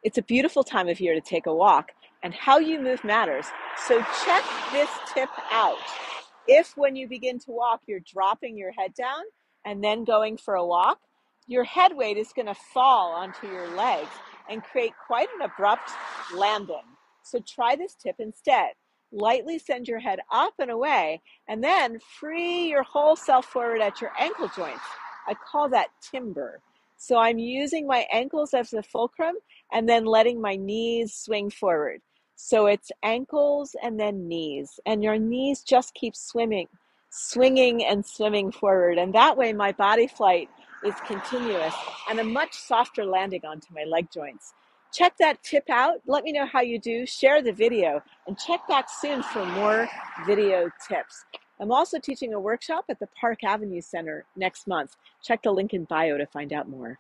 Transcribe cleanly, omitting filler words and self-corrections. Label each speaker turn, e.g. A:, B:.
A: It's a beautiful time of year to take a walk, and how you move matters. So check this tip out. If when you begin to walk, you're dropping your head down and then going for a walk, your head weight is going to fall onto your legs and create quite an abrupt landing. So try this tip instead. Lightly send your head up and away, and then free your whole self forward at your ankle joints. I call that timber. So I'm using my ankles as the fulcrum and then letting my knees swing forward. So it's ankles and then knees, and your knees just keep swinging and swimming forward. And that way my body flight is continuous and a much softer landing onto my leg joints. Check that tip out. Let me know how you do. Share the video and check back soon for more video tips. I'm also teaching a workshop at the Park Avenue Center next month. Check the link in bio to find out more.